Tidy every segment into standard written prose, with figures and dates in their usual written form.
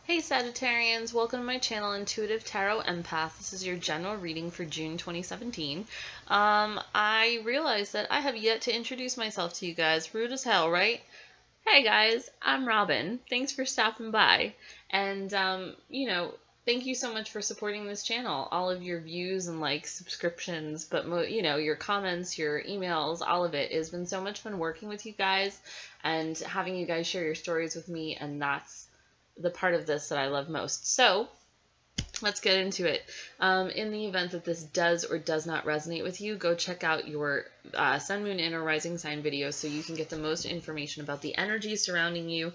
Hey Sagittarians, welcome to my channel Intuitive Tarot Empath. This is your general reading for June 2017. I realized that I have yet to introduce myself to you guys. Rude as hell, right? Hey guys, I'm Robin. Thanks for stopping by. And, thank you so much for supporting this channel. All of your views and subscriptions, but your comments, your emails, all of it. It's been so much fun working with you guys and having you guys share your stories with me, and that's the part of this that I love most. So let's get into it. In the event that this does or does not resonate with you, go check out your Sun, Moon, and or Rising sign video so you can get the most information about the energy surrounding you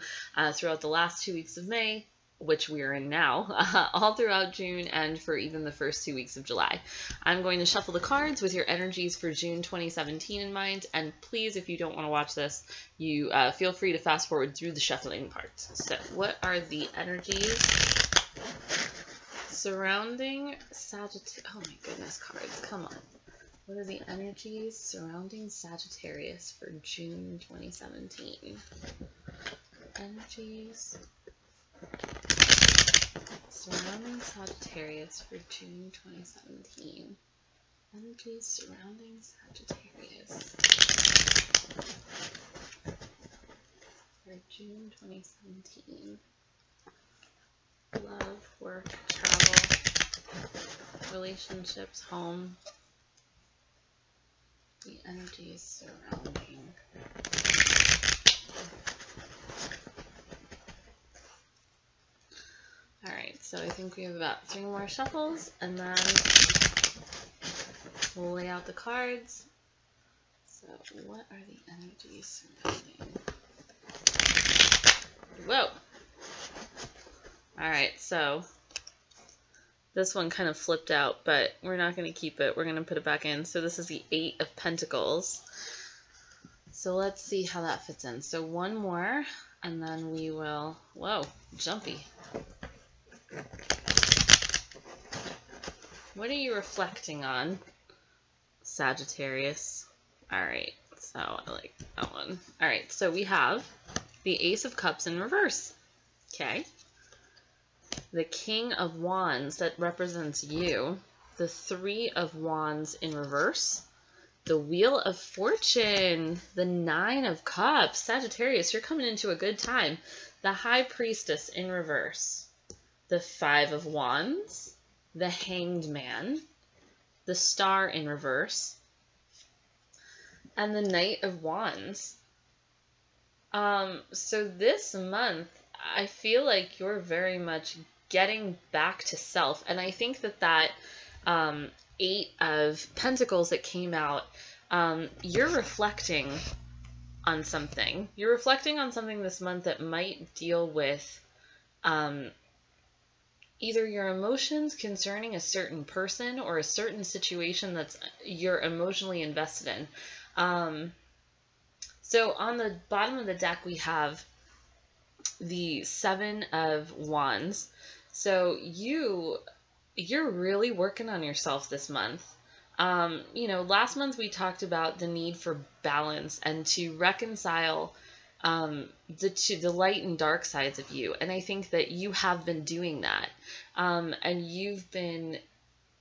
throughout the last 2 weeks of May, which we are in now, all throughout June, and for even the first 2 weeks of July. I'm going to shuffle the cards with your energies for June 2017 in mind, and please, if you don't want to watch this, you feel free to fast forward through the shuffling part. So, what are the energies surrounding Sagittarius? Oh my goodness, cards, come on. What are the energies surrounding Sagittarius for June 2017? Energies surrounding Sagittarius for June 2017. Energies surrounding Sagittarius for June 2017. Love, work, travel, relationships, home. The energies surrounding. Alright, so I think we have about 3 more shuffles, and then we'll lay out the cards. So, what are the energies surrounding? Whoa! Alright, so this one kind of flipped out, but we're not going to keep it. We're going to put it back in. So this is the 8 of Pentacles. So let's see how that fits in. So one more, and then we will... Whoa, jumpy. What are you reflecting on, Sagittarius? Alright, so I like that one. Alright, so we have the Ace of Cups in reverse. Okay. The King of Wands, that represents you. The 3 of Wands in reverse. The Wheel of Fortune. The 9 of Cups. Sagittarius, you're coming into a good time. The High Priestess in reverse. The 5 of Wands. The Hanged Man, the Star in reverse, and the Knight of Wands. So this month, I feel like you're very much getting back to self, and I think that 8 of Pentacles that came out, you're reflecting on something. You're reflecting on something this month that might deal with either your emotions concerning a certain person or a certain situation that's you're emotionally invested in. So on the bottom of the deck, we have the 7 of Wands. So you're really working on yourself this month. Last month we talked about the need for balance and to reconcile the light and dark sides of you, and I think that you have been doing that, and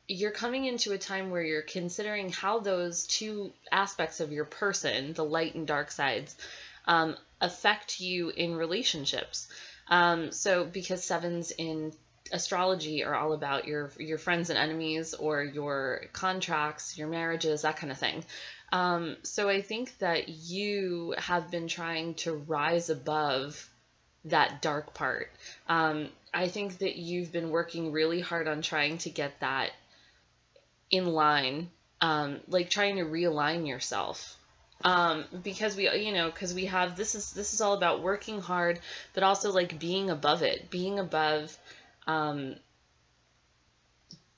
you're coming into a time where you're considering how those 2 aspects of your person, the light and dark sides, affect you in relationships. So because 7s in astrology are all about your friends and enemies, or your contracts, your marriages, that kind of thing. So I think that you have been trying to rise above that dark part. I think that you've been working really hard on trying to get that in line, trying to realign yourself. Because we have, this is all about working hard, but also being above it, being above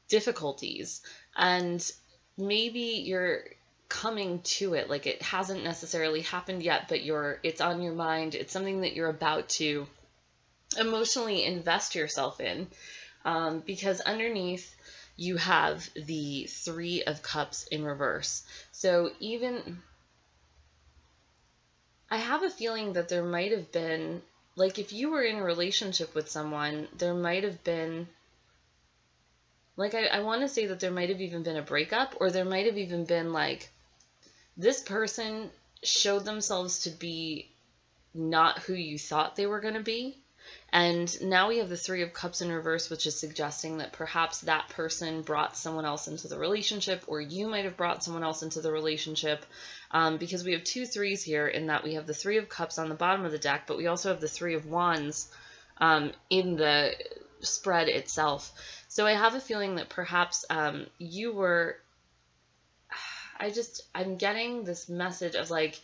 difficulties, and maybe you're coming to it, it hasn't necessarily happened yet, but it's on your mind. It's something that you're about to emotionally invest yourself in, because underneath you have the 3 of Cups in reverse. So I have a feeling that there might have been like if you were in a relationship with someone, there might have been, like, I want to say that there might have even been a breakup, or there might have even been like this person showed themselves to be not who you thought they were going to be. And now we have the Three of Cups in reverse, which is suggesting that perhaps that person brought someone else into the relationship, or you might have brought someone else into the relationship, because we have two threes here in that we have the Three of Cups on the bottom of the deck, but we also have the Three of Wands in the spread itself. So I have a feeling that perhaps you were, I'm getting this message of like,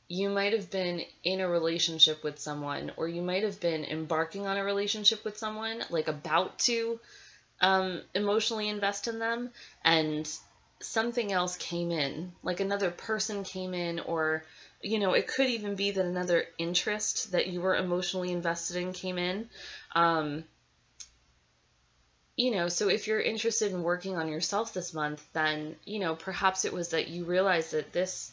you might have been in a relationship with someone, or you might have been embarking on a relationship with someone, like about to emotionally invest in them, and something else came in, like another person came in, or, you know, it could even be that another interest that you were emotionally invested in came in. You know, so if you're interested in working on yourself this month, then, you know, perhaps it was that you realized that this,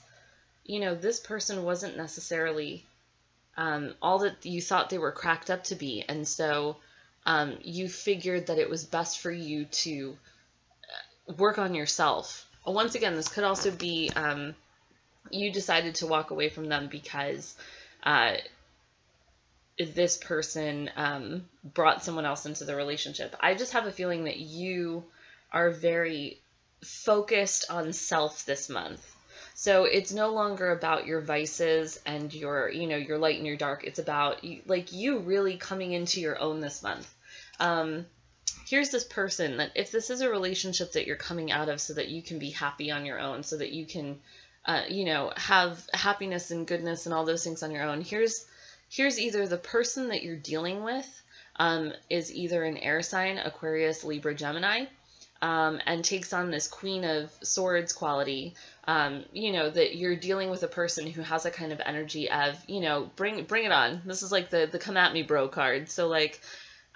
you know, this person wasn't necessarily all that you thought they were cracked up to be. And so you figured that it was best for you to work on yourself. Once again, this could also be you decided to walk away from them because this person brought someone else into the relationship. I just have a feeling that you are very focused on self this month. So it's no longer about your vices and your, you know, your light and your dark. It's about like you really coming into your own this month. Here's this person that if this is a relationship that you're coming out of so that you can be happy on your own, so that you can, you know, have happiness and goodness and all those things on your own. Here's either the person that you're dealing with is either an air sign, Aquarius, Libra, Gemini, and takes on this Queen of Swords quality, you know, that you're dealing with a person who has a kind of energy of, you know, bring it on. This is like the come at me bro card. So like,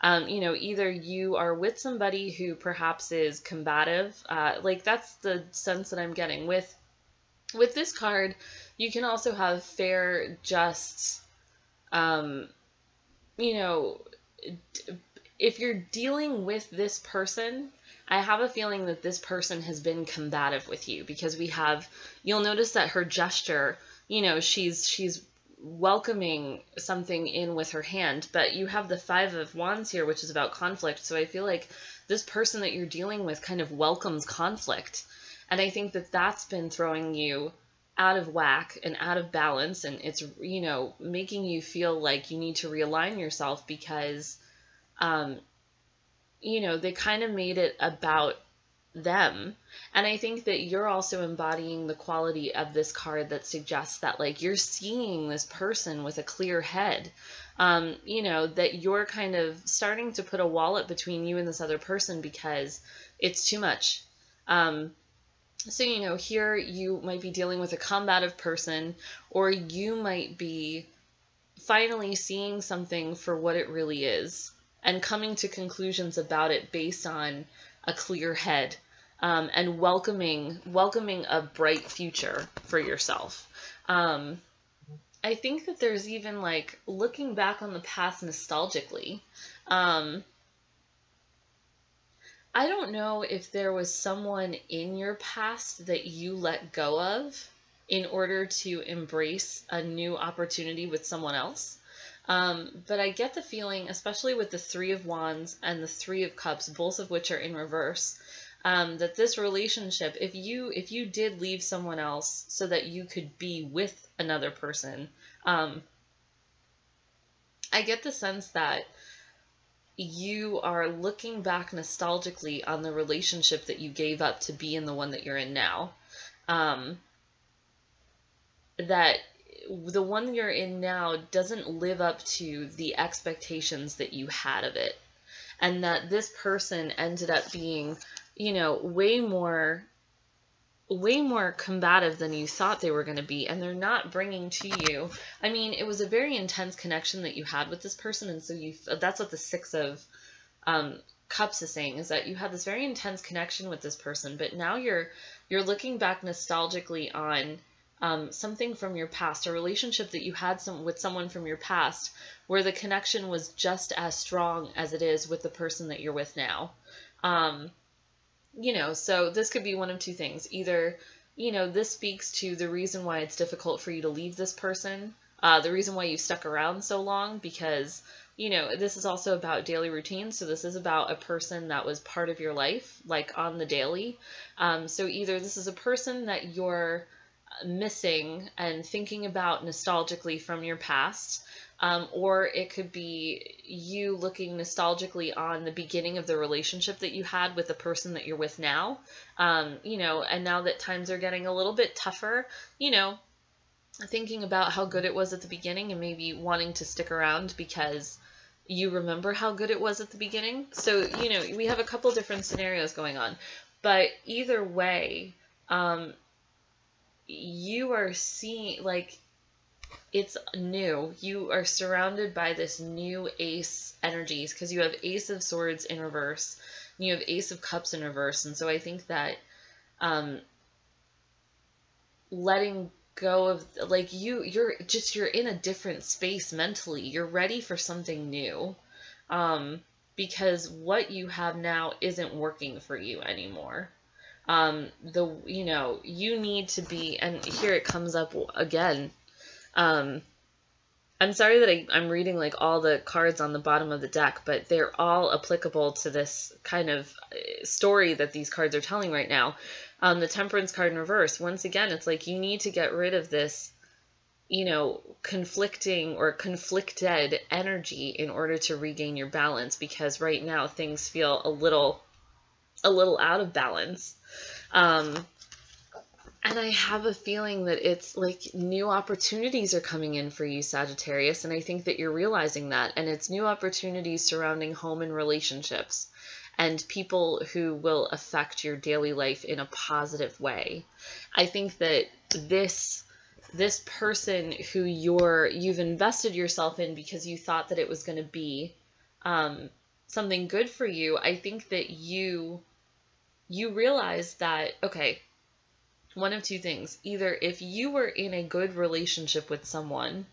you know, either you are with somebody who perhaps is combative, like that's the sense that I'm getting. With this card, you can also have fair, just, you know, if you're dealing with this person, I have a feeling that this person has been combative with you, because we have, you'll notice that her gesture, you know, she's welcoming something in with her hand, but you have the Five of Wands here, which is about conflict. So I feel like this person that you're dealing with kind of welcomes conflict. And I think that that's been throwing you out of whack and out of balance. And it's, you know, making you feel like you need to realign yourself because, you know, they kind of made it about them. And I think that you're also embodying the quality of this card that suggests that like you're seeing this person with a clear head, you know, that you're kind of starting to put a wall up between you and this other person because it's too much. So, you know, here you might be dealing with a combative person, or you might be finally seeing something for what it really is and coming to conclusions about it based on a clear head, and welcoming a bright future for yourself. I think that there's even like looking back on the past nostalgically. I don't know if there was someone in your past that you let go of in order to embrace a new opportunity with someone else. But I get the feeling, especially with the Three of Wands and the Three of Cups, both of which are in reverse, that this relationship, if you did leave someone else so that you could be with another person, I get the sense that you are looking back nostalgically on the relationship that you gave up to be in the one that you're in now. That the one you're in now doesn't live up to the expectations that you had of it. And that this person ended up being, you know, way more combative than you thought they were going to be, and they're not bringing to you. I mean, it was a very intense connection that you had with this person, and so that's what the Six of Cups is saying, is that you had this very intense connection with this person, but now you're looking back nostalgically on something from your past, a relationship that you had with someone from your past where the connection was just as strong as it is with the person that you're with now. So this could be one of two things. Either, this speaks to the reason why it's difficult for you to leave this person, the reason why you stuck around so long, because, this is also about daily routine. So this is about a person that was part of your life, like on the daily. So either this is a person that you're missing and thinking about nostalgically from your past, or it could be you looking nostalgically on the beginning of the relationship that you had with the person that you're with now, and now that times are getting a little bit tougher, thinking about how good it was at the beginning and maybe wanting to stick around because you remember how good it was at the beginning. So, we have a couple different scenarios going on, but either way, you are seeing, like, it's new. You are surrounded by this new ace energies because you have Ace of Swords in reverse, and you have Ace of Cups in reverse. And so I think that letting go of, like, you're in a different space mentally. You're ready for something new, because what you have now isn't working for you anymore. You need to be, and here it comes up again. I'm sorry that I'm reading like all the cards on the bottom of the deck, but they're all applicable to this kind of story that these cards are telling right now. The Temperance card in reverse, once again, it's like you need to get rid of this, conflicting or conflicted energy in order to regain your balance, because right now things feel a little out of balance. And I have a feeling that it's like new opportunities are coming in for you, Sagittarius, and I think that you're realizing that. And it's new opportunities surrounding home and relationships and people who will affect your daily life in a positive way. I think that this person who you've invested yourself in because you thought that it was going to be something good for you, I think that you realize that, okay, one of two things. Either if you were in a good relationship with someone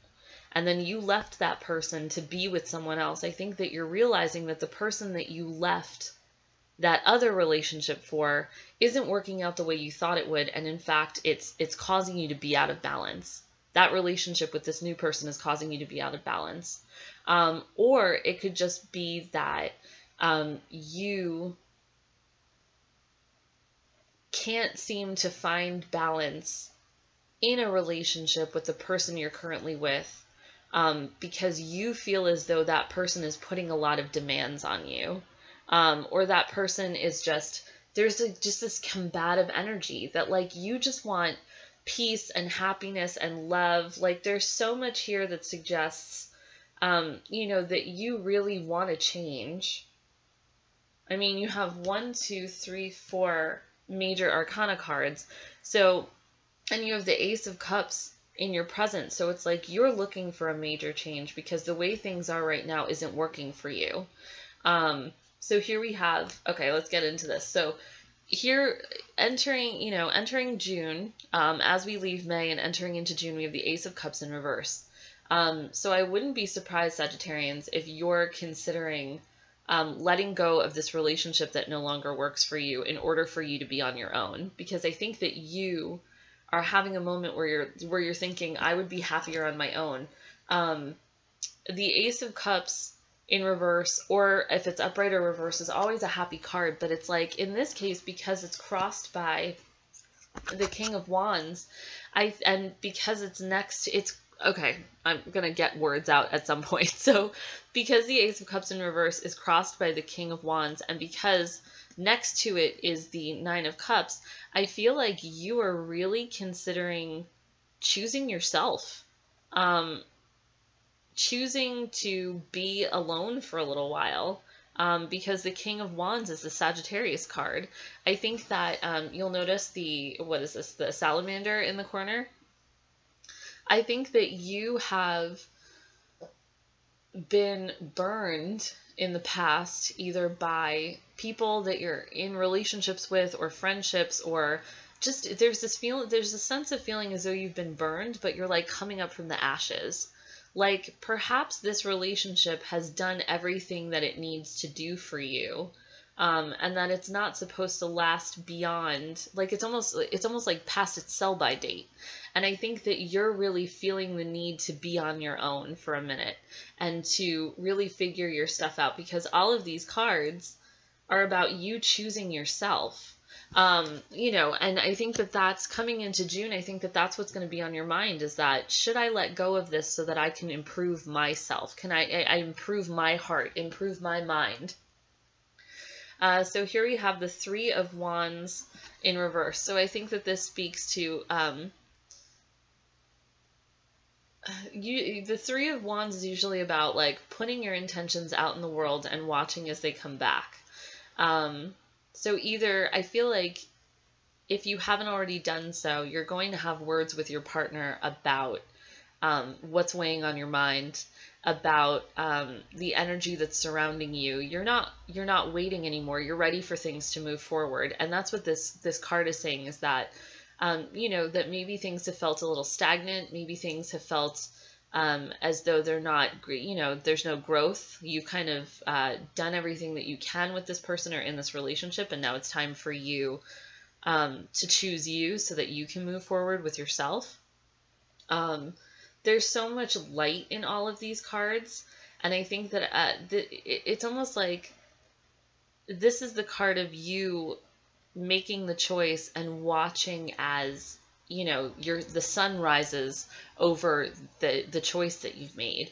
and then you left that person to be with someone else, I think that you're realizing that the person that you left that other relationship for isn't working out the way you thought it would, and in fact it's causing you to be out of balance. That relationship with this new person is causing you to be out of balance. Or it could just be that you can't seem to find balance in a relationship with the person you're currently with, because you feel as though that person is putting a lot of demands on you, or that person is there's just this combative energy that, like, you just want peace and happiness and love. Like, there's so much here that suggests, that you really want to change. I mean, you have 1, 2, 3, 4 major arcana cards. So, and you have the Ace of Cups in your present. So it's like you're looking for a major change because the way things are right now isn't working for you. So here we have, okay, let's get into this. So here, entering June, as we leave May and entering into June, we have the Ace of Cups in reverse. So I wouldn't be surprised, Sagittarians, if you're considering letting go of this relationship that no longer works for you in order for you to be on your own, because I think that you are having a moment where you're thinking, I would be happier on my own. The Ace of Cups in reverse, or if it's upright or reverse, is always a happy card, but it's like in this case, because it's crossed by the King of Wands, and because it's next, it's okay, I'm going to get words out at some point. So because the Ace of Cups in reverse is crossed by the King of Wands, and because next to it is the Nine of Cups, I feel like you are really considering choosing yourself, choosing to be alone for a little while, because the King of Wands is the Sagittarius card. I think that you'll notice the salamander in the corner. I think that you have been burned in the past, either by people that you're in relationships with or friendships, or just there's a sense of feeling as though you've been burned, but you're like coming up from the ashes. Like perhaps this relationship has done everything that it needs to do for you. And that it's not supposed to last beyond, like it's almost like past its sell by date. And I think that you're really feeling the need to be on your own for a minute and to really figure your stuff out, because all of these cards are about you choosing yourself. You know, and I think that that's coming into June. I think that that's what's going to be on your mind, is that should I let go of this so that I can improve myself? Can I improve my heart, improve my mind? So here we have the Three of Wands in reverse. So I think that this speaks to the Three of Wands is usually about like putting your intentions out in the world and watching as they come back. So either I feel like if you haven't already done so, you're going to have words with your partner about what's weighing on your mind, about the energy that's surrounding you. You're not waiting anymore. You're ready for things to move forward. And that's what this card is saying, is that you know, that maybe things have felt a little stagnant. Maybe things have felt as though they're not, you know, there's no growth. You've kind of done everything that you can with this person or in this relationship, and now it's time for you to choose you so that you can move forward with yourself. There's so much light in all of these cards, and I think that it's almost like this is the card of you making the choice and watching as, you know, the sun rises over the choice that you've made,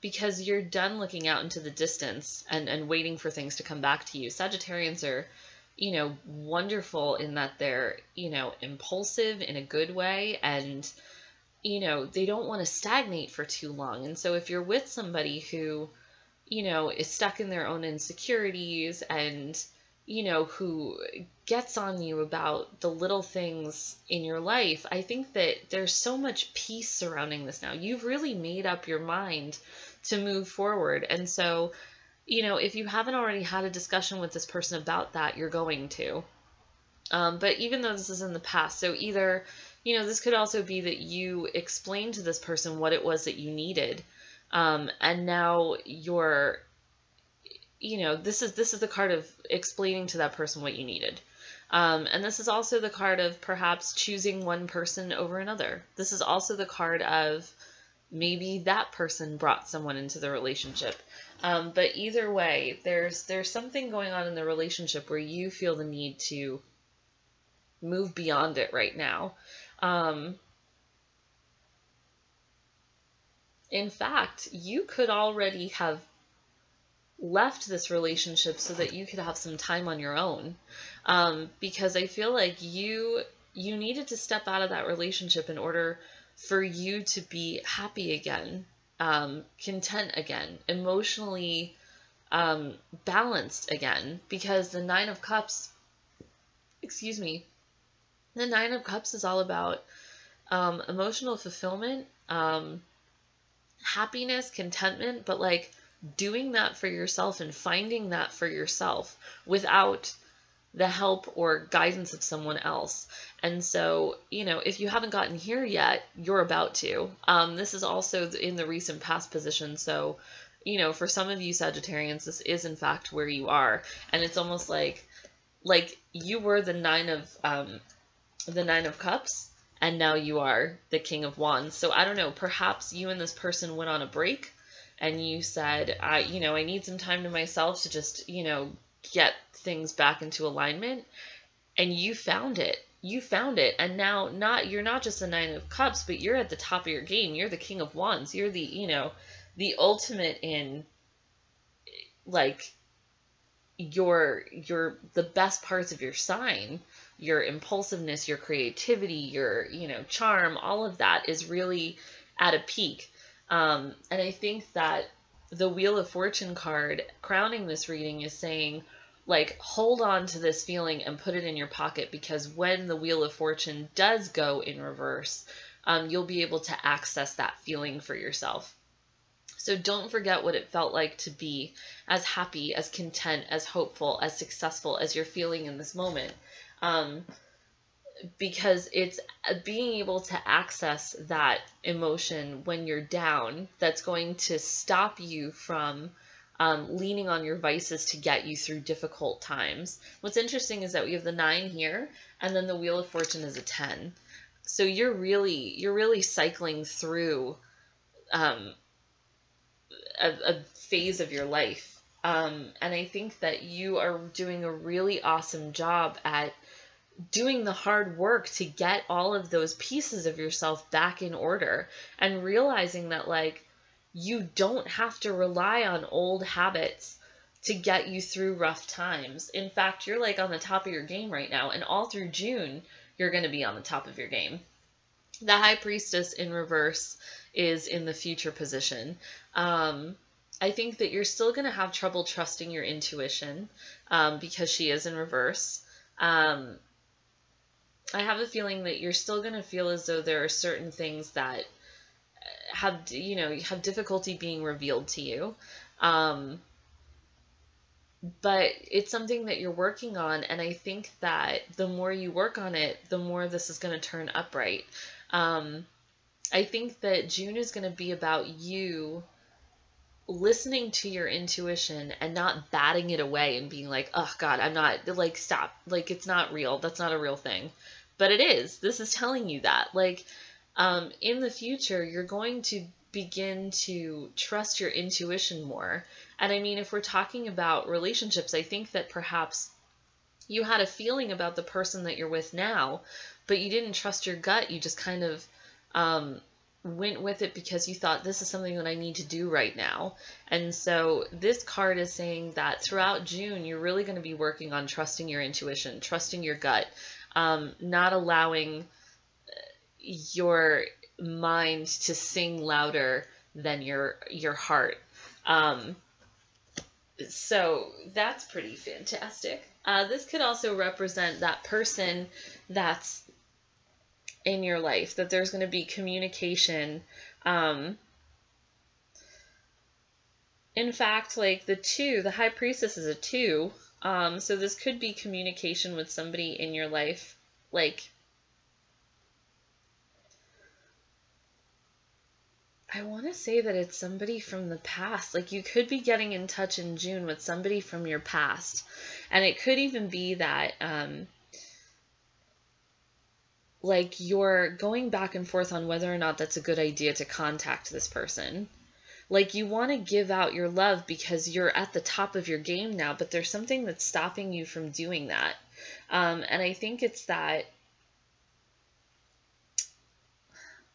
because you're done looking out into the distance and waiting for things to come back to you. Sagittarians are, you know, wonderful in that they're, you know, impulsive in a good way, and you know, they don't want to stagnate for too long. And so if you're with somebody who, you know, is stuck in their own insecurities and, you know, who gets on you about the little things in your life, I think that there's so much peace surrounding this now. You've really made up your mind to move forward. And so, you know, if you haven't already had a discussion with this person about that, you're going to. But even though this is in the past, so either, you know, this could also be that you explained to this person what it was that you needed. And now you're, you know, this is the card of explaining to that person what you needed. And this is also the card of perhaps choosing one person over another. This is also the card of maybe that person brought someone into the relationship. But either way, there's something going on in the relationship where you feel the need to move beyond it right now. In fact, you could already have left this relationship so that you could have some time on your own, because I feel like you needed to step out of that relationship in order for you to be happy again, content again, emotionally balanced again, because the Nine of Cups, the Nine of Cups is all about emotional fulfillment, happiness, contentment, but like doing that for yourself and finding that for yourself without the help or guidance of someone else. And so, you know, if you haven't gotten here yet, you're about to. This is also in the recent past position. So, you know, for some of you Sagittarians, this is in fact where you are. And it's almost like you were the Nine of Cups, and now you are the King of Wands. So I don't know, perhaps you and this person went on a break and you said, you know, I need some time to myself to just, you know, get things back into alignment, and you found it. And now you're not just the Nine of Cups, but you're at the top of your game. You're the King of Wands. You're the, you know, the ultimate in like the best parts of your sign. Your impulsiveness, your creativity, your, you know, charm, all of that is really at a peak. And I think that the Wheel of Fortune card crowning this reading is saying, like, hold on to this feeling and put it in your pocket, because when the Wheel of Fortune does go in reverse, you'll be able to access that feeling for yourself. So don't forget what it felt like to be as happy, as content, as hopeful, as successful as you're feeling in this moment. because it's being able to access that emotion when you're down that's going to stop you from leaning on your vices to get you through difficult times. What's interesting is that we have the 9 here, and then the Wheel of Fortune is a 10. So you're really cycling through a phase of your life. And I think that you are doing a really awesome job at doing the hard work to get all of those pieces of yourself back in order, and realizing that, like, you don't have to rely on old habits to get you through rough times. In fact, you're like on the top of your game right now, and all through June, you're going to be on the top of your game. The High Priestess in reverse is in the future position. I think that you're still going to have trouble trusting your intuition because she is in reverse. I have a feeling that you're still going to feel as though there are certain things that have difficulty being revealed to you. But it's something that you're working on, and I think that the more you work on it, the more this is going to turn upright. I think that June is going to be about you listening to your intuition and not batting it away and being like, oh God, I'm not, like, stop, like, it's not real. That's not a real thing. But it is. This is telling you that. Like, in the future, you're going to begin to trust your intuition more. And I mean, if we're talking about relationships, I think that perhaps you had a feeling about the person that you're with now, but you didn't trust your gut. You just kind of went with it because you thought, this is something that I need to do right now. And so this card is saying that throughout June, you're really going to be working on trusting your intuition, trusting your gut, not allowing your mind to sing louder than your heart. So that's pretty fantastic. This could also represent that person that's in your life, that there's going to be communication. In fact, like the High Priestess is a 2. So this could be communication with somebody in your life. Like, I want to say that it's somebody from the past. Like, you could be getting in touch in June with somebody from your past. And it could even be that, like, you're going back and forth on whether or not that's a good idea to contact this person. Like, you want to give out your love because you're at the top of your game now, but there's something that's stopping you from doing that. And I think it's that,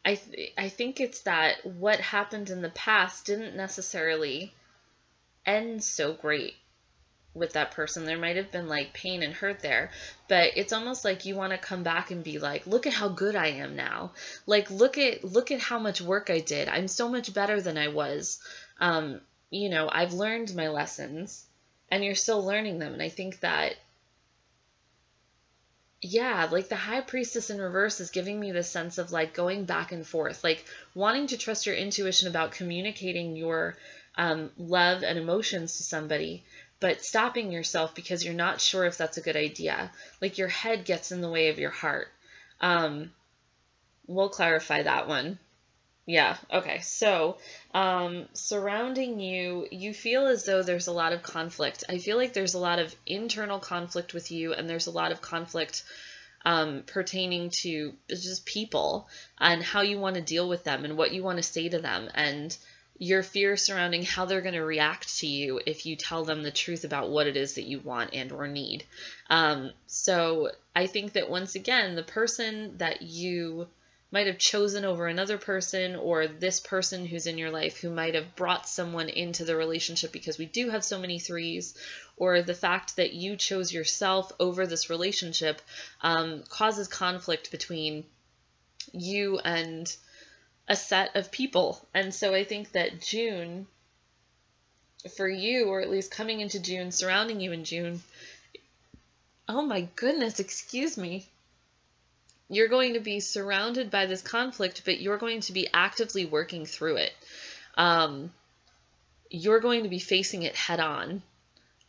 I think it's that what happened in the past didn't necessarily end so great with that person. There might have been like pain and hurt there, but it's almost like you want to come back and be like, look at how good I am now. Like, look at how much work I did. I'm so much better than I was. I've learned my lessons, and you're still learning them. And I think that, yeah, like the High Priestess in reverse is giving me this sense of like going back and forth, like wanting to trust your intuition about communicating your love and emotions to somebody, but stopping yourself because you're not sure if that's a good idea. Like, your head gets in the way of your heart. We'll clarify that one. Yeah, okay. So, surrounding you, you feel as though there's a lot of conflict. I feel like there's a lot of internal conflict with you, and there's a lot of conflict pertaining to just people and how you want to deal with them and what you want to say to them, and your fear surrounding how they're going to react to you if you tell them the truth about what it is that you want and or need. So I think that once again, the person that you might have chosen over another person, or this person who's in your life who might have brought someone into the relationship, because we do have so many 3s, or the fact that you chose yourself over this relationship causes conflict between you and a set of people. And so I think that June, for you, or at least coming into June, surrounding you in June, oh my goodness, excuse me, you're going to be surrounded by this conflict, but you're going to be actively working through it. You're going to be facing it head on.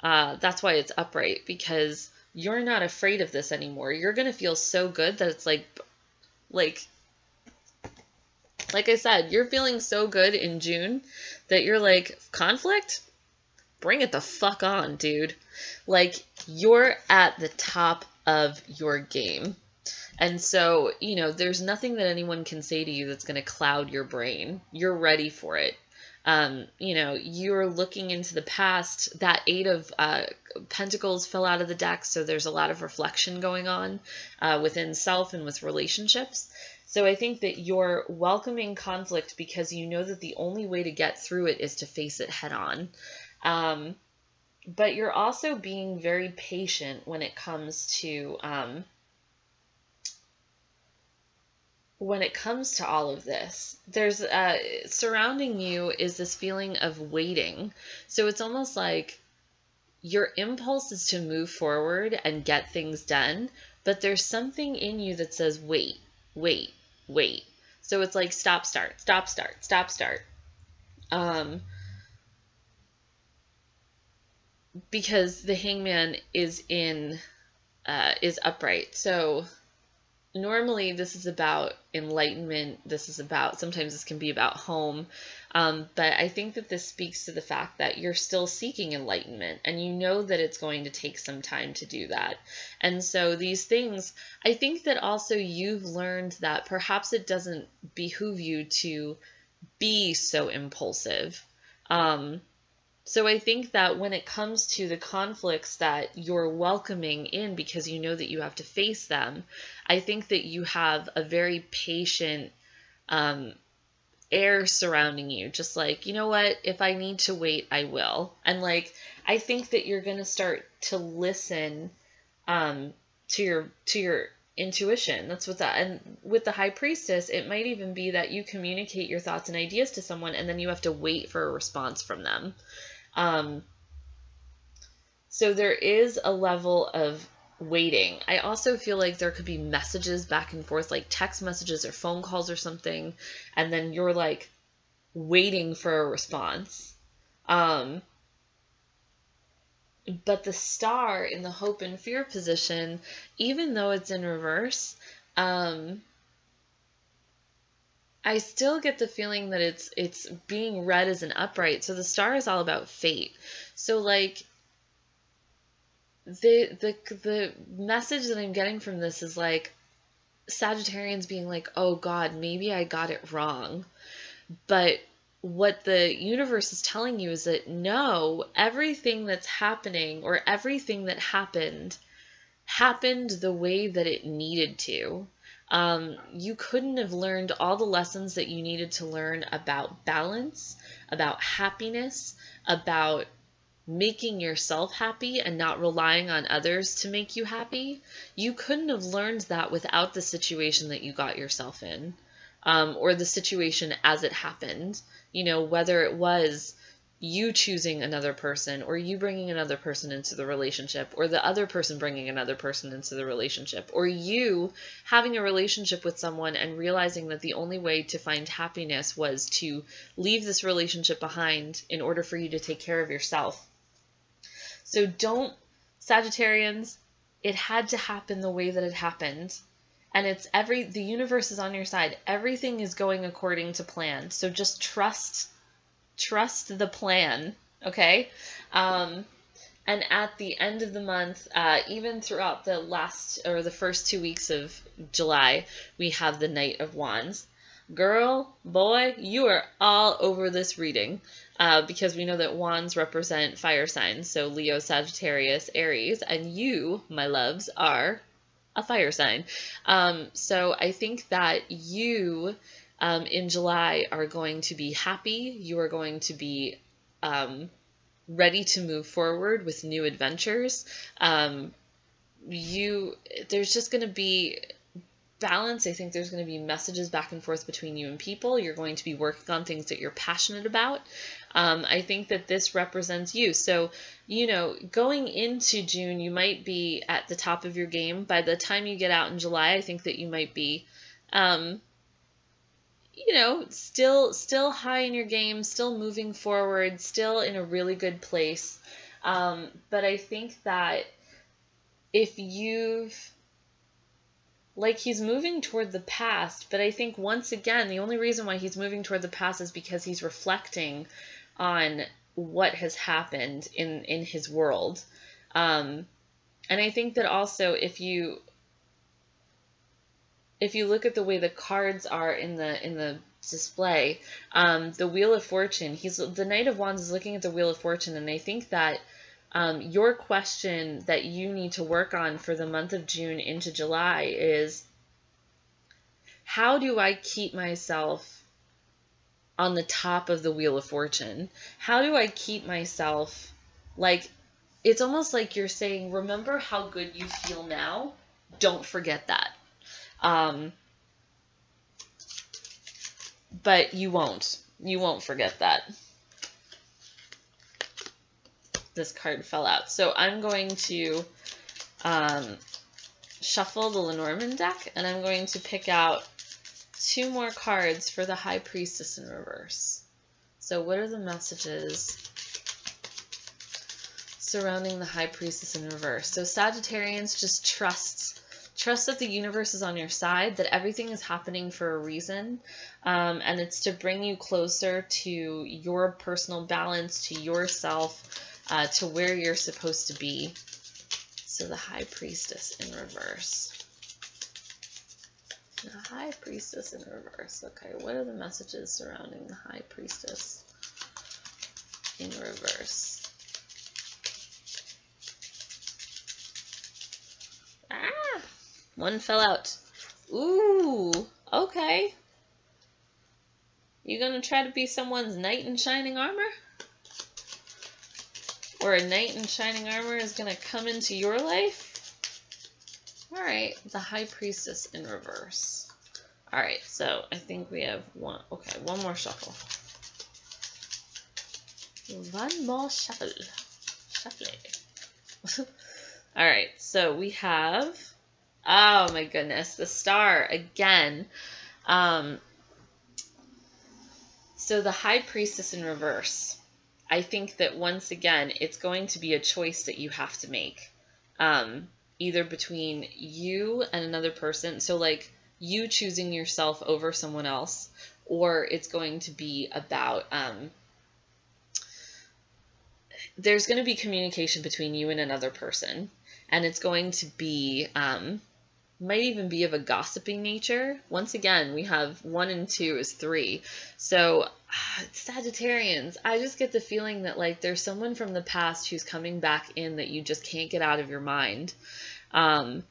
That's why it's upright, because you're not afraid of this anymore. You're going to feel so good that it's like I said, you're feeling so good in June that you're like, conflict? Bring it the fuck on, dude. Like, you're at the top of your game. And so, you know, there's nothing that anyone can say to you that's going to cloud your brain. You're ready for it. You know, you're looking into the past. That Eight of Pentacles fell out of the deck, so there's a lot of reflection going on within self and with relationships. So I think that you're welcoming conflict because you know that the only way to get through it is to face it head on. But you're also being very patient when it comes to all of this. There's surrounding you is this feeling of waiting. So it's almost like your impulse is to move forward and get things done, but there's something in you that says, wait, wait, wait. So it's like stop, start, stop, start, stop, start. Because the Hangman is upright. So normally this is about enlightenment. Sometimes this can be about home. But I think that this speaks to the fact that you're still seeking enlightenment and you know that it's going to take some time to do that. And so these things, I think that also you've learned that perhaps it doesn't behoove you to be so impulsive. So I think that when it comes to the conflicts that you're welcoming in because you know that you have to face them, I think that you have a very patient air surrounding you. Just like, you know what, if I need to wait, I will. And like, I think that you're going to start to listen to your intuition. That's what that, and with the High Priestess, it might even be that you communicate your thoughts and ideas to someone and then you have to wait for a response from them. So there is a level of waiting. I also feel like there could be messages back and forth, like text messages or phone calls or something, and then you're like waiting for a response. But the Star in the hope and fear position, even though it's in reverse, I still get the feeling that it's being read as an upright. So the Star is all about fate. So like the message that I'm getting from this is like Sagittarians being like, oh God, maybe I got it wrong. But what the universe is telling you is that no, everything that's happening or everything that happened the way that it needed to. You couldn't have learned all the lessons that you needed to learn about balance, about happiness, about making yourself happy and not relying on others to make you happy. You couldn't have learned that without the situation that you got yourself in, or the situation as it happened. You know, whether it was you choosing another person or you bringing another person into the relationship or the other person bringing another person into the relationship or you having a relationship with someone and realizing that the only way to find happiness was to leave this relationship behind in order for you to take care of yourself. So don't, Sagittarians, it had to happen the way that it happened. And the universe is on your side. Everything is going according to plan. So just trust the plan, okay? And at the end of the month, even throughout the first 2 weeks of July, we have the Knight of Wands. Girl, boy, you are all over this reading, because we know that wands represent fire signs, so Leo, Sagittarius, Aries, and you, my loves, are a fire sign. So I think that you in July are going to be happy. You are going to be ready to move forward with new adventures. There's just going to be balance. I think there's going to be messages back and forth between you and people. You're going to be working on things that you're passionate about. I think that this represents you. So, you know, going into June, you might be at the top of your game. By the time you get out in July, I think that you might be, you know, still high in your game, still moving forward, still in a really good place. But I think that if you've, like, he's moving toward the past, but I think once again, the only reason why he's moving toward the past is because he's reflecting on what has happened in his world. And I think that also if you look at the way the cards are in the display, the Wheel of Fortune, the Knight of Wands is looking at the Wheel of Fortune, and I think that your question that you need to work on for the month of June into July is, how do I keep myself on the top of the Wheel of Fortune? How do I keep myself, like, it's almost like you're saying, remember how good you feel now? Don't forget that. But you won't forget that. This card fell out. So I'm going to shuffle the Lenormand deck, and I'm going to pick out 2 more cards for the High Priestess in reverse. So what are the messages surrounding the High Priestess in reverse? So Sagittarians, just trust that the universe is on your side, that everything is happening for a reason, and it's to bring you closer to your personal balance, to yourself, to where you're supposed to be. So the High Priestess in reverse. The High Priestess in reverse. Okay, what are the messages surrounding the High Priestess in reverse? Ah! One fell out. Ooh, okay. You gonna try to be someone's knight in shining armor? Or a knight in shining armor is gonna come into your life? Alright, the High Priestess in reverse. Alright, so I think we have one. Okay, one more shuffle. One more shuffle. Shuffle. Alright, so we have, oh my goodness, the Star again. So the High Priestess in reverse. I think that once again, it's going to be a choice that you have to make. Either between you and another person, so like you choosing yourself over someone else, or it's going to be about, there's going to be communication between you and another person, and it's going to be, might even be of a gossiping nature. Once again, we have 1 and 2 is 3. So Sagittarians, I just get the feeling that like there's someone from the past who's coming back in that you just can't get out of your mind. And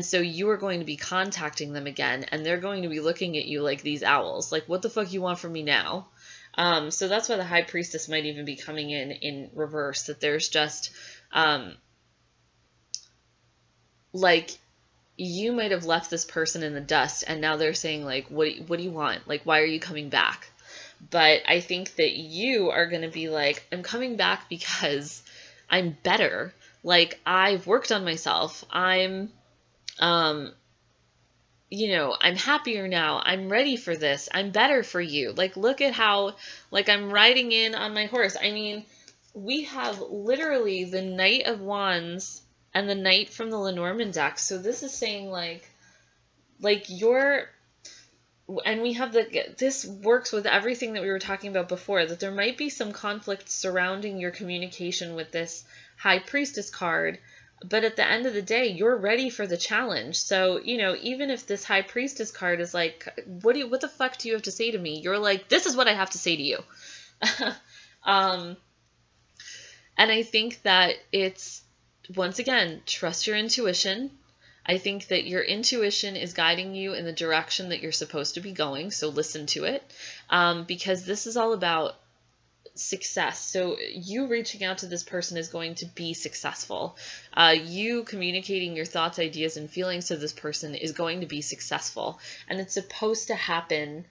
so you are going to be contacting them again, and they're going to be looking at you like these owls, like, what the fuck you want from me now? So that's why the High Priestess might even be coming in reverse, that there's just, like, you might have left this person in the dust, and now they're saying, like, what do you want? Like, why are you coming back? But I think that you are going to be like, I'm coming back because I'm better. Like, I've worked on myself. I'm, you know, I'm happier now. I'm ready for this. I'm better for you. Like, look at how, like, I'm riding in on my horse. I mean, we have literally the Knight of Wands and the Knight from the Lenormand deck. So this is saying, like you're, and we have this works with everything that we were talking about before, that there might be some conflict surrounding your communication with this High Priestess card, but at the end of the day, you're ready for the challenge. So, you know, even if this High Priestess card is like, what the fuck do you have to say to me? You're like, this is what I have to say to you. And I think that it's, once again, trust your intuition. I think that your intuition is guiding you in the direction that you're supposed to be going, so listen to it, because this is all about success. So you reaching out to this person is going to be successful. You communicating your thoughts, ideas, and feelings to this person is going to be successful, and it's supposed to happen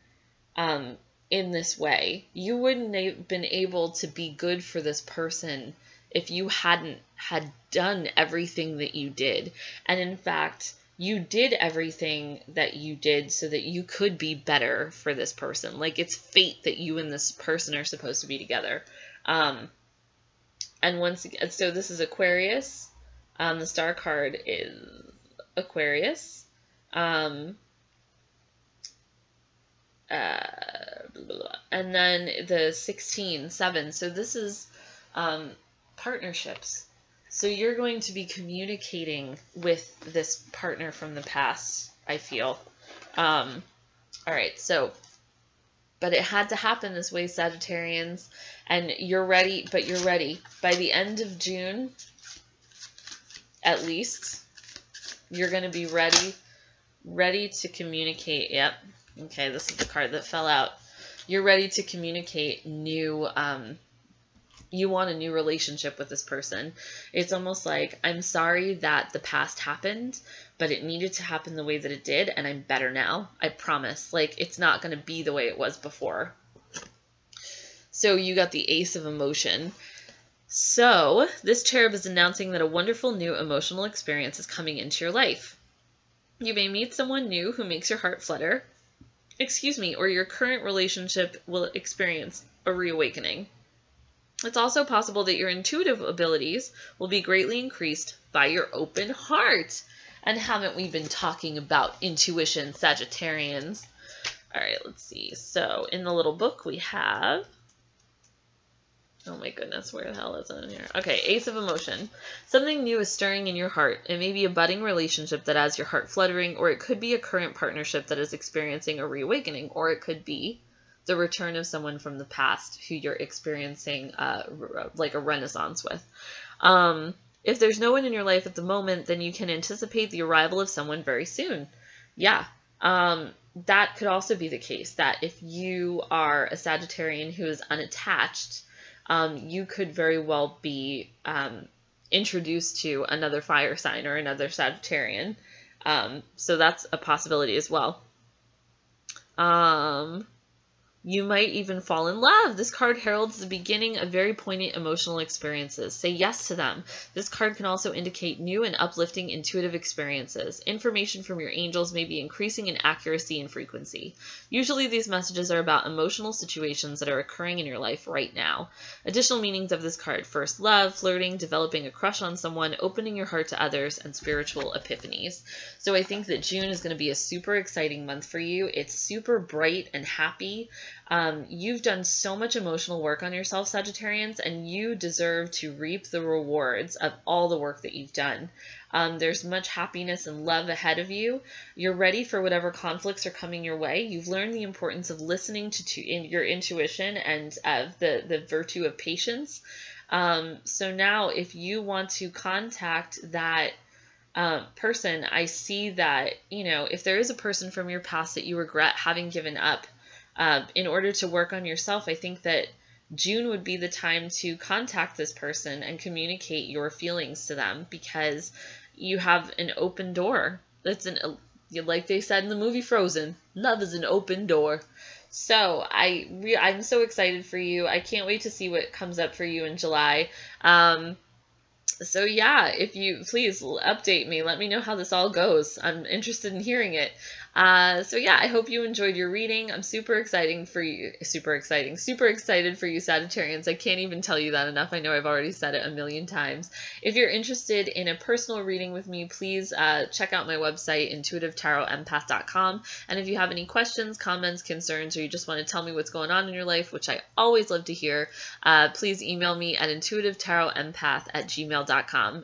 in this way. You wouldn't have been able to be good for this person if you hadn't had done everything that you did. And in fact, you did everything that you did so that you could be better for this person. Like, it's fate that you and this person are supposed to be together. And once again, so this is Aquarius. The star card is Aquarius. And then the 16, 7. So this is partnerships. So you're going to be communicating with this partner from the past, I feel. All right, so, but it had to happen this way, Sagittarians, and you're ready, but you're ready. By the end of June, at least, you're going to be ready to communicate. Yep. Okay, this is the card that fell out. You're ready to communicate new, you want a new relationship with this person. It's almost like, I'm sorry that the past happened, but it needed to happen the way that it did, and I'm better now. I promise. Like, it's not going to be the way it was before. So you got the Ace of Emotion. So this cherub is announcing that a wonderful new emotional experience is coming into your life. You may meet someone new who makes your heart flutter. Or your current relationship will experience a reawakening. It's also possible that your intuitive abilities will be greatly increased by your open heart. And haven't we been talking about intuition, Sagittarians? All right, let's see. So in the little book we have, oh my goodness, where the hell is it in here? Okay, Ace of Emotion. Something new is stirring in your heart. It may be a budding relationship that has your heart fluttering, or it could be a current partnership that is experiencing a reawakening, or it could be the return of someone from the past who you're experiencing like a renaissance with. If there's no one in your life at the moment, then you can anticipate the arrival of someone very soon. Yeah, that could also be the case, that if you are a Sagittarian who is unattached, you could very well be introduced to another fire sign or another Sagittarian. So that's a possibility as well. You might even fall in love. This card heralds the beginning of very poignant emotional experiences. Say yes to them. This card can also indicate new and uplifting intuitive experiences. Information from your angels may be increasing in accuracy and frequency. Usually these messages are about emotional situations that are occurring in your life right now. Additional meanings of this card: first love, flirting, developing a crush on someone, opening your heart to others, and spiritual epiphanies. So I think that June is going to be a super exciting month for you. It's super bright and happy. You've done so much emotional work on yourself, Sagittarians, and you deserve to reap the rewards of all the work that you've done. There's much happiness and love ahead of you. You're ready for whatever conflicts are coming your way. You've learned the importance of listening to your intuition and of the virtue of patience. So now if you want to contact that person, I see that, if there is a person from your past that you regret having given up, in order to work on yourself, I think that June would be the time to contact this person and communicate your feelings to them, because you have an open door. That's like they said in the movie Frozen, love is an open door. So I'm so excited for you. I can't wait to see what comes up for you in July. So yeah, if you please update me, let me know how this all goes. I'm interested in hearing it. So yeah, I hope you enjoyed your reading. I'm super excited for you, Sagittarians. I can't even tell you that enough. I know I've already said it a million times. If you're interested in a personal reading with me, please check out my website, intuitivetarotempath.com. And if you have any questions, comments, concerns, or you just want to tell me what's going on in your life, which I always love to hear, please email me at intuitivetarotempath@gmail.com.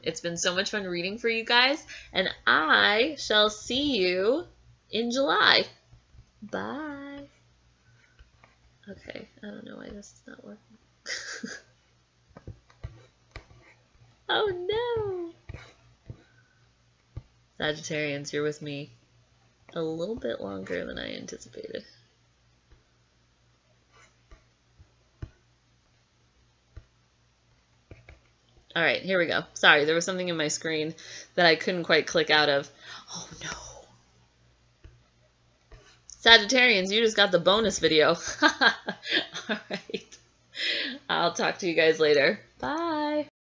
It's been so much fun reading for you guys, and I shall see you in July. Bye. Okay, I don't know why this is not working. Oh no! Sagittarians, you're with me a little bit longer than I anticipated. All right, here we go. Sorry, there was something in my screen that I couldn't quite click out of. Oh no. Sagittarians, you just got the bonus video. All right. I'll talk to you guys later. Bye.